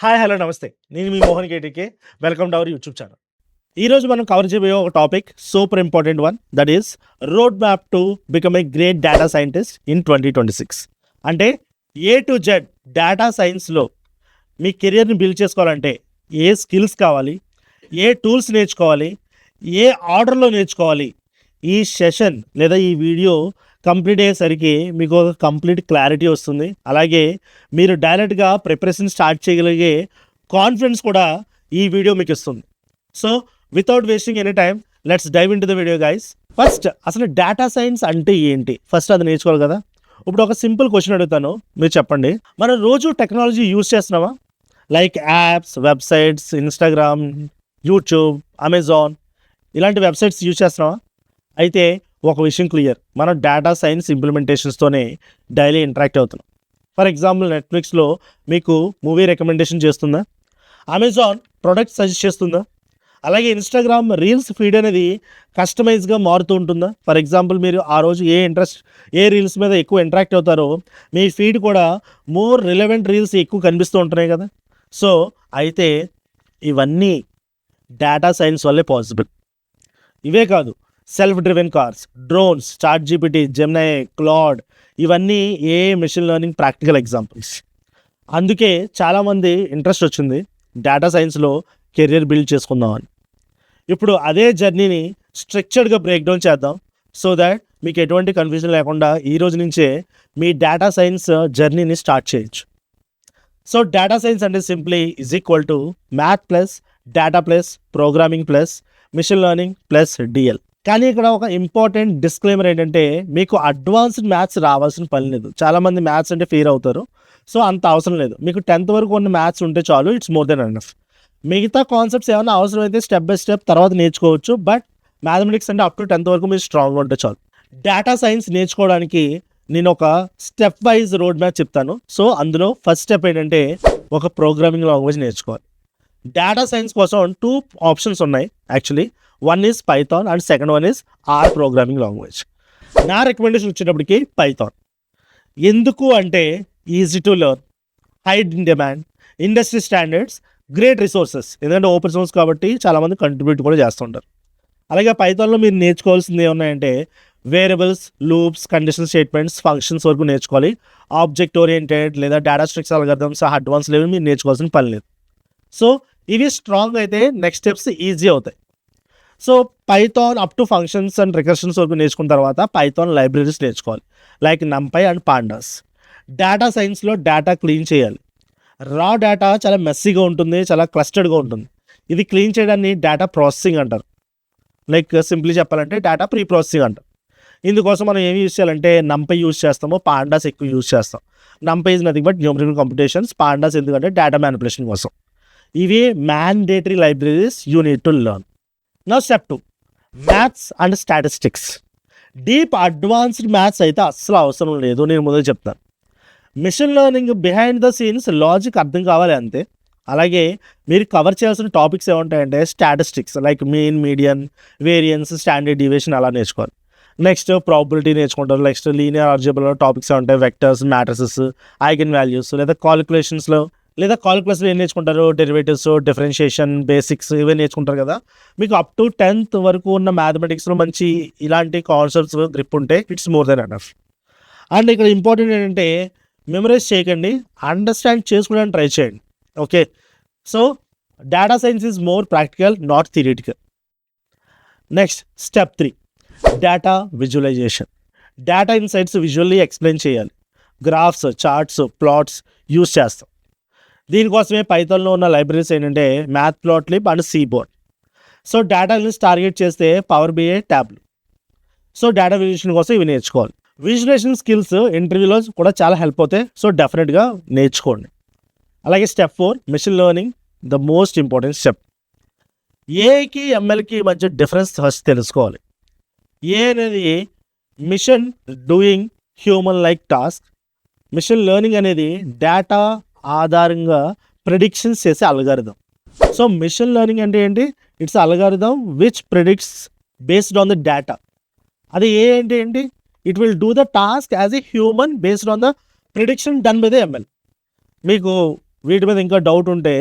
Hi hello నమస్తే. నేను మీ Mohan KTK. Welcome to our YouTube channel. ఈరోజు మనం కవర్ చేయబోయే ఒక topic super important one, that is road map to become a great data scientist in 2026. అంటే ఏ టు జెడ్ డేటా సైన్స్లో మీ కెరియర్ని బిల్డ్ చేసుకోవాలంటే ఏ స్కిల్స్ కావాలి, ఏ టూల్స్ నేర్చుకోవాలి, ఏ ఆర్డర్లో నేర్చుకోవాలి, ఈ సెషన్ లేదా ఈ వీడియో కంప్లీట్ అయ్యేసరికి మీకు ఒక కంప్లీట్ క్లారిటీ వస్తుంది. అలాగే మీరు డైరెక్ట్గా ప్రిపరేషన్ స్టార్ట్ చేయగలిగే కాన్ఫిడెన్స్ కూడా ఈ వీడియో మీకు ఇస్తుంది. So without wasting any time, let's dive into the video guys. First అసలు డేటా సైన్స్ అంటే ఏంటి, ఫస్ట్ అది నేర్చుకోవాలి కదా. ఇప్పుడు ఒక సింపుల్ క్వశ్చన్ అడుగుతాను, మీరు చెప్పండి. మనం రోజు టెక్నాలజీ యూజ్ చేస్తున్నామా? Like apps, websites, Instagram, YouTube, Amazon ఇలాంటి వెబ్సైట్స్ యూజ్ చేస్తున్నామా? అయితే ఒక విషయం క్లియర్, మనం డేటా సైన్స్ ఇంప్లిమెంటేషన్స్తోనే డైలీ ఇంటరాక్ట్ అవుతున్నాం. ఫర్ ఎగ్జాంపుల్ నెట్ఫ్లిక్స్లో మీకు మూవీ రికమెండేషన్ చేస్తుందా? అమెజాన్ ప్రొడక్ట్ సజెస్ట్ చేస్తుందా? అలాగే ఇన్స్టాగ్రామ్ రీల్స్ ఫీడ్ అనేది కస్టమైజ్గా మారుతూ ఉంటుందా? ఫర్ ఎగ్జాంపుల్ మీరు ఆ రోజు ఏ రీల్స్ మీద ఎక్కువ ఇంటరాక్ట్ అవుతారో మీ ఫీడ్ కూడా మోర్ రిలవెంట్ రీల్స్ ఎక్కువ కనిపిస్తూ ఉంటున్నాయి కదా. సో అయితే ఇవన్నీ డేటా సైన్స్ వల్లే పాసిబుల్. ఇవే కాదు, self driven cars, drones, chat GPT, Gemini, Claude ఇవన్నీ ఏ మెషిన్ లెర్నింగ్ ప్రాక్టికల్ ఎగ్జాంపుల్స్. అందుకే చాలామంది ఇంట్రెస్ట్ వచ్చింది డేటా సైన్స్లో కెరియర్ బిల్డ్ చేసుకుందామని. ఇప్పుడు అదే జర్నీని స్ట్రక్చర్డ్గా బ్రేక్ డౌన్ చేద్దాం, సో దాట్ మీకు ఎటువంటి కన్ఫ్యూజన్ లేకుండా ఈ రోజు నుంచే మీ డేటా సైన్స్ జర్నీని స్టార్ట్ చేయొచ్చు. సో డేటా సైన్స్ అంటే simply is equal to math plus data plus programming plus machine learning plus DL. కానీ ఇక్కడ ఒక ఇంపార్టెంట్ డిస్క్లైమర్ ఏంటంటే, మీకు అడ్వాన్స్డ్ మ్యాథ్స్ రావాల్సిన పని లేదు. చాలామంది మ్యాథ్స్ అంటే ఫీర్ అవుతారు, సో అంత అవసరం లేదు. మీకు 10th వరకు ఉన్న మ్యాథ్స్ ఉంటే చాలు, ఇట్స్ మోర్ దెన్ ఎనఫ్. మిగతా కాన్సెప్ట్స్ ఏమైనా అవసరం అయితే స్టెప్ బై స్టెప్ తర్వాత నేర్చుకోవచ్చు, బట్ మ్యాథమెటిక్స్ అంటే అప్ టు 10th వరకు మీరు స్ట్రాంగ్గా ఉంటే చాలు. డేటా సైన్స్ నేర్చుకోవడానికి నేను ఒక స్టెప్ వైజ్ రోడ్ మ్యాప్ చెప్తాను. సో అందులో ఫస్ట్ స్టెప్ ఏంటంటే ఒక ప్రోగ్రామింగ్ లాంగ్వేజ్ నేర్చుకోవాలి. డేటా సైన్స్ కోసం 2 ఆప్షన్స్ ఉన్నాయి actually. One is Python and second one is R programming language. నా రికమెండేషన్ వచ్చేటప్పటికి పైథాన్. ఎందుకు అంటే easy to learn, high in demand, industry standards, great resources. ఎందుకంటే ఓపెన్ సోర్స్ కాబట్టి చాలామంది కంట్రిబ్యూట్ కూడా చేస్తుంటారు. అలాగే పైథాన్లో మీరు నేర్చుకోవాల్సింది ఏమున్నాయంటే variables, loops, condition statements, functions వరకు నేర్చుకోవాలి. ఆబ్జెక్ట్ ఓరియంటెడ్ లేదా data structure algorithms advance level మీరు నేర్చుకోవాల్సిన పని లేదు. సో ఇవి స్ట్రాంగ్ అయితే నెక్స్ట్ స్టెప్స్ ఈజీ అవుతాయి. So Python up to functions and recursions వరకు నేర్చుకున్న తర్వాత పైథాన్ లైబ్రరీస్ నేర్చుకోవాలి, like NumPy and pandas. Data సైన్స్లో డేటా క్లీన్ చేయాలి. రా డేటా చాలా మెస్సీగా ఉంటుంది, చాలా క్లస్టర్డ్గా ఉంటుంది. ఇది క్లీన్ చేయడాన్ని డేటా ప్రాసెసింగ్ అంటారు. లైక్ సింప్లీ చెప్పాలంటే డేటా ప్రీ ప్రాసెసింగ్ అంటారు. ఇందుకోసం మనం ఏమి యూజ్ చేయాలంటే నంపై యూజ్ చేస్తాము, పాండాస్ ఎక్కువ యూజ్ చేస్తాం. NumPy is nothing but numerical computations, pandas ఎందుకంటే డేటా మ్యానిపులేషన్ కోసం. ఇవి mandatory libraries you need to learn. Now step 2, maths and statistics. Deep advanced maths అయితే అస్సలు అవసరం లేదు, నేను ముందే చెప్తాను. Machine learning behind the scenes logic అర్థం కావాలి అంతే. అలాగే మీరు కవర్ చేయాల్సిన టాపిక్స్ ఏముంటాయంటే statistics, like mean, median, variance, standard deviation అలా నేర్చుకోవాలి. నెక్స్ట్ ప్రాబిలిటీ నేర్చుకుంటారు. నెక్స్ట్ లీనియర్ ఆల్జీబ్రాలో టాపిక్స్ ఉంటాయి, వెక్టర్స్, మ్యాట్రిసెస్, ఐగన్ వాల్యూస్, లేదా కాలిక్యులేషన్స్లో లేదా కాలిక్యులస్లో ఏం నేర్చుకుంటారు, డెరివేటివ్స్, డిఫరెన్షియేషన్, బేసిక్స్ ఇవే నేర్చుకుంటారు కదా. మీకు అప్ టు 10th వరకు ఉన్న మ్యాథమెటిక్స్లో మంచి ఇలాంటి కాన్సెప్ట్స్ గ్రిప్ ఉంటే it's more than enough. And ఇక్కడ ఇంపార్టెంట్ ఏంటంటే మెమరైజ్ చేయకండి, అండర్స్టాండ్ చేసుకోవడానికి ట్రై చేయండి. Okay, so data science is more practical, not theoretical. Next step 3, data visualisation. Data insights visually explain చేయాలి. గ్రాఫ్స్, చార్ట్స్, ప్లాట్స్ యూజ్ చేస్తాం. దీనికోసమే పైథాన్లో ఉన్న లైబ్రరీస్ ఏంటంటే matplotlib and seaborn. So data analysis target చేస్తే power BI, Tableau. So data visualisation కోసం ఇవి నేర్చుకోవాలి. విజువలేషన్ స్కిల్స్ ఇంటర్వ్యూలో కూడా చాలా హెల్ప్ అవుతాయి, సో డెఫినెట్గా నేర్చుకోండి. అలాగే step 4, machine learning, the most important step. ఏఐకి ఎంఎల్కి మధ్య డిఫరెన్స్ ఫస్ట్ తెలుసుకోవాలి. ఏ అనేది machine doing human like task. Machine learning అనేది డేటా ఆధారంగా ప్రిడిక్షన్స్ చేసే అల్గారిథం. సో మిషన్ లెర్నింగ్ అంటే ఏంటి? It's algorithm which predicts based on the data. అది ఏంటి? It will do the task as a human based on the prediction done by the ML. మీకు వీటి మీద ఇంకా డౌట్ ఉంటే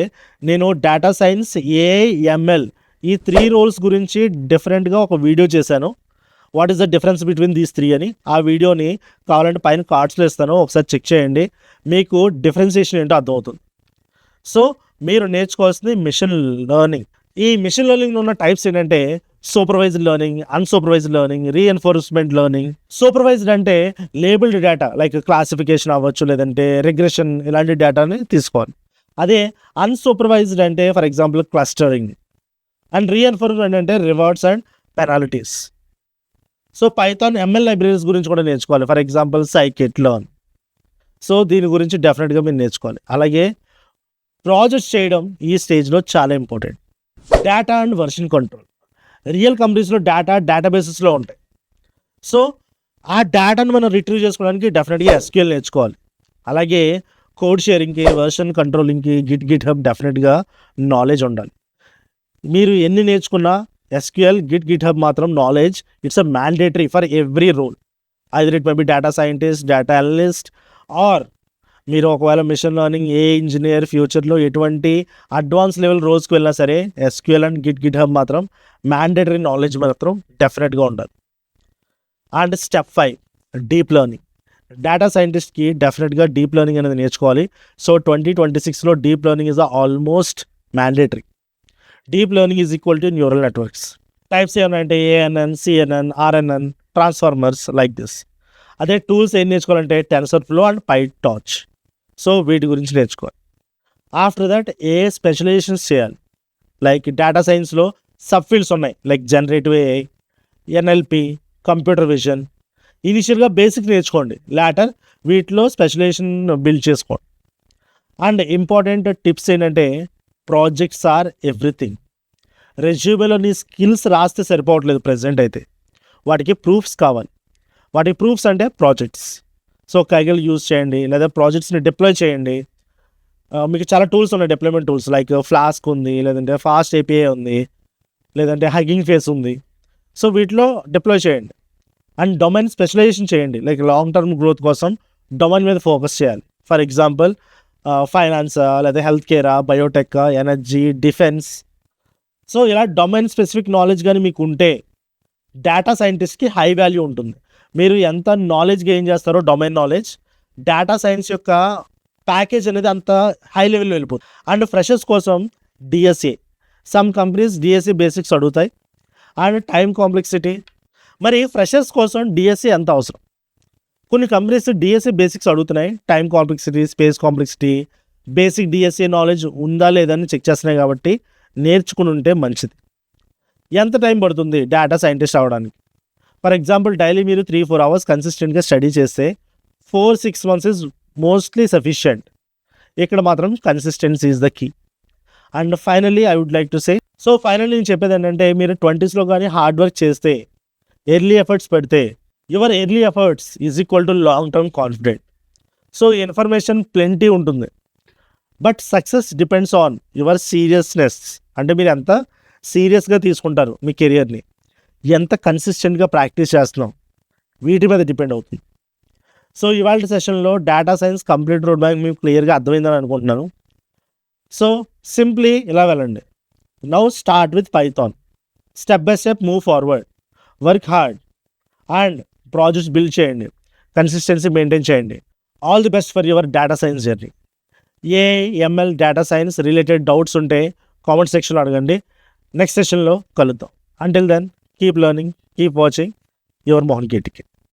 నేను డేటా సైన్స్, ఏఐఎంఎల్ ఈ 3 రోల్స్ గురించి డిఫరెంట్గా ఒక వీడియో చేశాను. What is the difference between these 3 అని. ఆ వీడియోని కావాలంటే పైన కార్డ్స్లో ఇస్తాను, ఒకసారి చెక్ చేయండి, మీకు డిఫరెన్సియేషన్ ఏంటో అర్థమవుతుంది. సో మీరు నేర్చుకోవాల్సింది మిషన్ లెర్నింగ్. ఈ మిషన్ లెర్నింగ్ ఉన్న టైప్స్ ఏంటంటే supervised learning, unsupervised learning, reinforcement learning. Supervised అంటే లేబుల్డ్ డేటా లైక్ క్లాసిఫికేషన్ అవ్వచ్చు, లేదంటే రిగ్రెషన్, ఇలాంటి డేటాని తీసుకోవాలి. అదే అన్సూపర్వైజ్డ్ అంటే for example clustering. And reinforcement అంటే rewards and penalties. So Python ML libraries గురించి కూడా నేర్చుకోవాలి, for example scikit learn. So దీని గురించి డెఫినెట్గా మీరు నేర్చుకోవాలి. అలాగే ప్రాజెక్ట్స్ చేయడం ఈ స్టేజ్లో చాలా important. Data end version control. Real కంపెనీస్లో డేటాబేసెస్లో ఉంటాయి. సో ఆ డేటాను మనం రిట్రీవ్ చేసుకోవడానికి డెఫినెట్గా ఎస్క్యూఎల్ నేర్చుకోవాలి. అలాగే కోడ్ షేరింగ్కి, వర్షన్ కంట్రోలింగ్కి, గిట్ హబ్ డెఫినెట్గా నాలెడ్జ్ ఉండాలి. మీరు ఎన్ని నేర్చుకున్నా ఎస్క్యూఎల్, గిట్ హబ్ మాత్రం knowledge it's a mandatory for every role. Either it may be data scientist, data analyst, or మీరు ఒకవేళ మిషన్ లెర్నింగ్, ఏ ఇంజనీర్, ఫ్యూచర్లో ఎటువంటి అడ్వాన్స్ లెవెల్ రోల్స్కి వెళ్ళినా సరే ఎస్క్యూఎల్ అండ్ గిట్ హబ్ మాత్రం మ్యాండేటరీ నాలెడ్జ్ మాత్రం డెఫినెట్గా ఉండాలి. And step 5 deep learning. Data సైంటిస్ట్కి డెఫినెట్గా డీప్ లెర్నింగ్ అనేది నేర్చుకోవాలి. సో 2026లో deep learning is almost mandatory. Deep learning is equal to neural networks. Types ఏమన్నాయంటే ANN, CNN, RNN, transformers, like this. అదే టూల్స్ ఏం నేర్చుకోవాలంటే TensorFlow and PyTorch. So వీటి గురించి నేర్చుకోవాలి. ఆఫ్టర్ దట్ ఏ స్పెషలైజేషన్స్ చేయాలి. లైక్ డేటా సైన్స్లో సబ్ ఫీల్డ్స్ ఉన్నాయి, like generative AI, NLP, computer vision. ఇనిషియల్గా బేసిక్ నేర్చుకోండి, లాటర్ వీటిలో స్పెషలైజేషన్ బిల్డ్ చేసుకోండి. అండ్ ఇంపార్టెంట్ టిప్స్ ఏంటంటే ప్రాజెక్ట్స్ ఆర్ ఎవ్రీథింగ్. రెజ్యూమేలో నీ స్కిల్స్ రాస్తే సరిపోవట్లేదు ప్రజెంట్ అయితే, వాటికి ప్రూఫ్స్ కావాలి. వాటి ప్రూఫ్స్ అంటే ప్రాజెక్ట్స్. సో కైగల్ యూజ్ చేయండి, లేదా ప్రాజెక్ట్స్ని డిప్లాయ్ చేయండి. మీకు చాలా టూల్స్ ఉన్నాయి, డిప్లాయ్మెంట్ టూల్స్ లైక్ ఫ్లాస్క్ ఉంది, లేదంటే ఫాస్ట్ ఏపీఐ ఉంది, లేదంటే హగ్గింగ్ ఫేస్ ఉంది. సో వీటిలో డిప్లాయ్ చేయండి. అండ్ డొమైన్ స్పెషలైజేషన్ చేయండి, లైక్ లాంగ్ టర్మ్ గ్రోత్ కోసం డొమైన్ మీద ఫోకస్ చేయాలి. ఫర్ ఎగ్జాంపుల్ ఫైనాన్సా, లేదా హెల్త్ కేరా, బయోటెక్, ఎనర్జీ, డిఫెన్స్. సో ఇలా డొమైన్ స్పెసిఫిక్ నాలెడ్జ్ కానీ మీకు ఉంటే డేటా సైంటిస్ట్కి హై వాల్యూ ఉంటుంది. మీరు ఎంత నాలెడ్జ్ గెయిన్ చేస్తారో డొమైన్ నాలెడ్జ్, డేటా సైన్స్ యొక్క ప్యాకేజ్ అనేది అంత హై లెవెల్లో వెళ్ళిపోతుంది. అండ్ ఫ్రెషర్స్ కోసం DSA, some companies DSA basics అడుగుతాయి. And time complexity. మరి ఫ్రెషర్స్ కోసం డిఎస్ఏ ఎంత అవసరం? కొన్ని కంపెనీస్ డిఎస్ఏ బేసిక్స్ అడుగుతున్నాయి, time complexity, space complexity, basic DSA knowledge ఉందా లేదని చెక్ చేస్తున్నాయి. కాబట్టి నేర్చుకుని ఉంటే మంచిది. ఎంత టైం పడుతుంది డేటా సైంటిస్ట్ అవ్వడానికి? ఫర్ ఎగ్జాంపుల్ డైలీ మీరు 3-4 అవర్స్ కన్సిస్టెంట్గా స్టడీ చేస్తే 4-6 months ఈజ్ మోస్ట్లీ సఫిషియంట్. ఇక్కడ మాత్రం consistency is the key. And finally I would like to say, so finally నేను చెప్పేది ఏంటంటే మీరు 20sలో కానీ హార్డ్ వర్క్ చేస్తే, ఎర్లీ ఎఫర్ట్స్ పెడితే, your early efforts is equal to long term confident. So information plenty ఉంటుంది, but success depends on your seriousness. అంటే మీరు ఎంత సీరియస్గా తీసుకుంటారు మీ కెరియర్ని, ఎంత కన్సిస్టెంట్గా ప్రాక్టీస్ చేస్తున్నాం, వీటి మీద డిపెండ్ అవుతుంది. సో ఇవాళ సెషన్లో data science complete roadmap మీకు క్లియర్గా అర్థమైందని అనుకుంటున్నాను. సో సింప్లీ ఇలా వెళ్ళండి. Now start with Python, step by step move forward, work hard and projects build చేయండి, కన్సిస్టెన్సీ మెయింటైన్ చేయండి. All the best for your data science journey. AML data science related doubts ఉంటే comment సెక్షన్లో అడగండి. Next సెషన్లో కలుద్దాం. Until then keep learning, keep watching your Mohan కేటికే.